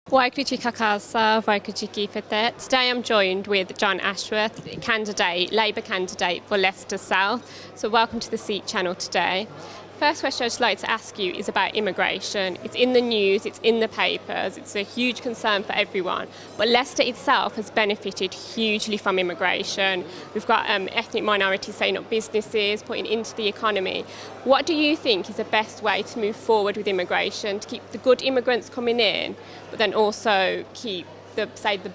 Waikuchi Kakasa, Waikuchi Kifete. Today I'm joined with Jon Ashworth, Labour candidate for Leicester South. So welcome to the Sikh channel today. First question I'd just like to ask you is about immigration. It's in the news, it's in the papers, it's a huge concern for everyone. But Leicester itself has benefited hugely from immigration. We've got ethnic minorities setting up businesses, putting into the economy. What do you think is the best way to move forward with immigration, to keep the good immigrants coming in, but then also keep the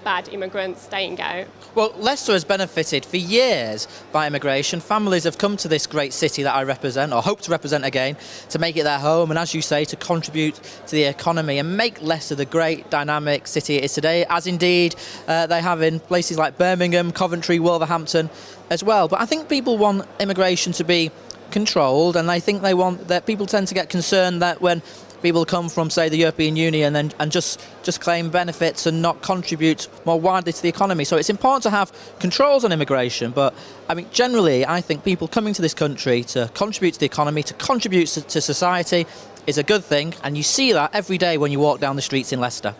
bad immigrants staying out? Well, Leicester has benefited for years by immigration. Families have come to this great city that I represent, or hope to represent again, to make it their home and, as you say, to contribute to the economy and make Leicester the great dynamic city it is today, as indeed they have in places like Birmingham, Coventry, Wolverhampton as well. But I think people want immigration to be controlled, and I think they want that people tend to get concerned that when people come from, say, the European Union and just claim benefits and not contribute more widely to the economy. So it's important to have controls on immigration, but I mean, generally, I think people coming to this country to contribute to the economy, to contribute to society is a good thing, and you see that every day when you walk down the streets in Leicester.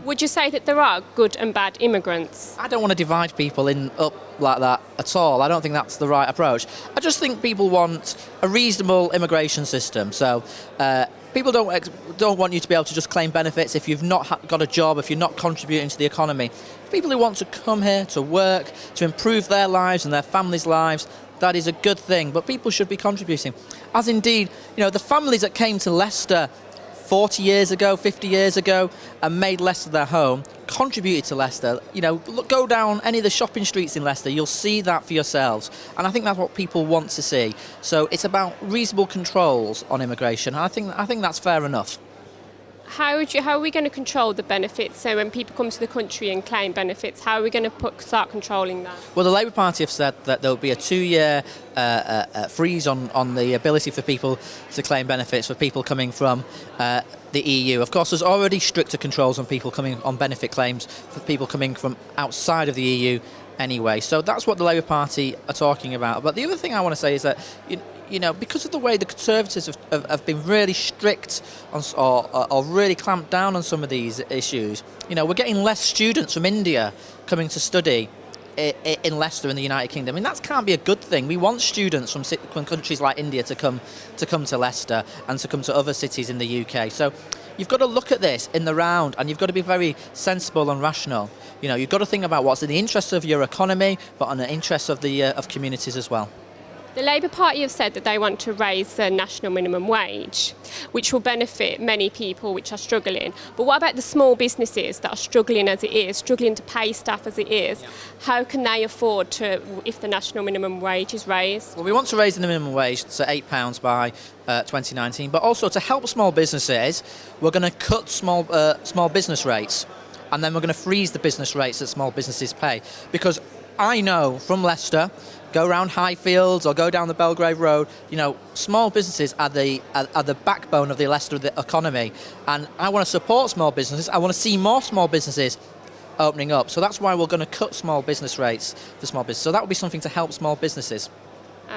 Would you say that there are good and bad immigrants? I don't want to divide people up like that at all. I don't think that's the right approach. I just think people want a reasonable immigration system. So people don't want you to be able to just claim benefits if you've not got a job, if you're not contributing to the economy. People who want to come here to work, to improve their lives and their families' lives, that is a good thing. But people should be contributing. As indeed, the families that came to Leicester 40 years ago, 50 years ago, and made Leicester their home, contributed to Leicester. Go down any of the shopping streets in Leicester, you'll see that for yourselves. And I think that's what people want to see. So it's about reasonable controls on immigration. And I think that's fair enough. How are we going to control the benefits? So when people come to the country and claim benefits, how are we going to start controlling that? Well, the Labour Party have said that there'll be a 2-year freeze on the ability for people to claim benefits for people coming from the EU. Of course, there's already stricter controls on people coming on benefit claims for people coming from outside of the EU anyway. So that's what the Labour Party are talking about. But the other thing I want to say is that because of the way the Conservatives have been really strict or really clamped down on some of these issues, we're getting less students from India coming to study in Leicester in the United Kingdom. I mean, that can't be a good thing. We want students from countries like India to come to Leicester and to come to other cities in the UK. So you've got to look at this in the round, and you've got to be very sensible and rational. You've got to think about what's in the interests of your economy, but in the interests of of communities as well. The Labour Party have said that they want to raise the national minimum wage, which will benefit many people which are struggling. But what about the small businesses that are struggling as it is, struggling to pay staff as it is? Yeah. How can they afford to, if the national minimum wage is raised? Well, we want to raise the minimum wage to £8 by 2019, but also to help small businesses, we're going to cut small business rates, and then we're going to freeze the business rates that small businesses pay. Because I know from Leicester, go around Highfields or go down the Belgrave Road, small businesses are the backbone of the Leicester economy. And I want to support small businesses. I want to see more small businesses opening up. So that's why we're going to cut small business rates for small business. So that would be something to help small businesses.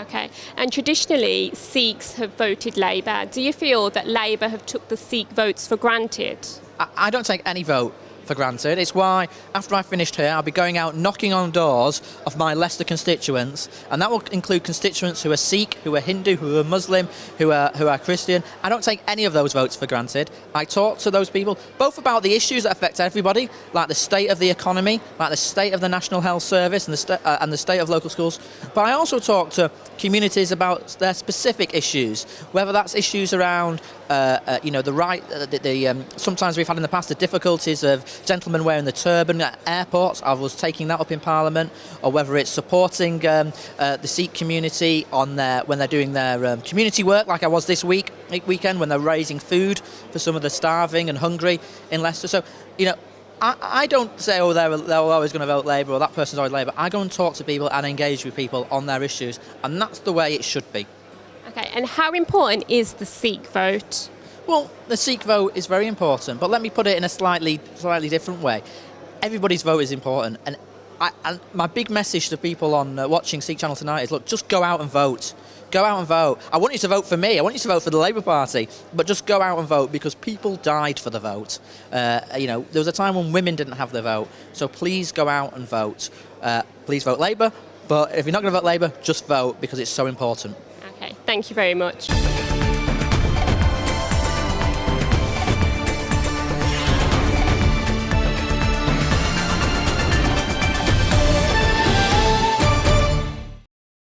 Okay. And traditionally, Sikhs have voted Labour. Do you feel that Labour have took the Sikh votes for granted? I don't take any vote for granted. It's why, after I finished here, I'll be going out knocking on doors of my Leicester constituents, and that will include constituents who are Sikh, who are Hindu, who are Muslim, who are Christian. I don't take any of those votes for granted. I talk to those people, both about the issues that affect everybody, like the state of the economy, like the state of the National Health Service and the state of local schools, but I also talk to communities about their specific issues, whether that's issues around the right, sometimes we've had in the past the difficulties of gentlemen wearing the turban at airports. I was taking that up in Parliament, or whether it's supporting the Sikh community when they're doing their community work, like I was this weekend when they're raising food for some of the starving and hungry in Leicester. So, I don't say, they're always going to vote Labour or that person's always Labour. I go and talk to people and engage with people on their issues, and that's the way it should be. Okay, and how important is the Sikh vote? Well, the Sikh vote is very important, but let me put it in a slightly different way. Everybody's vote is important, and my big message to people on watching Sikh Channel tonight is, look, just go out and vote. Go out and vote. I want you to vote for me. I want you to vote for the Labour Party. But just go out and vote, because people died for the vote. There was a time when women didn't have the vote. So please go out and vote. Please vote Labour. But if you're not going to vote Labour, just vote, because it's so important. Okay, thank you very much.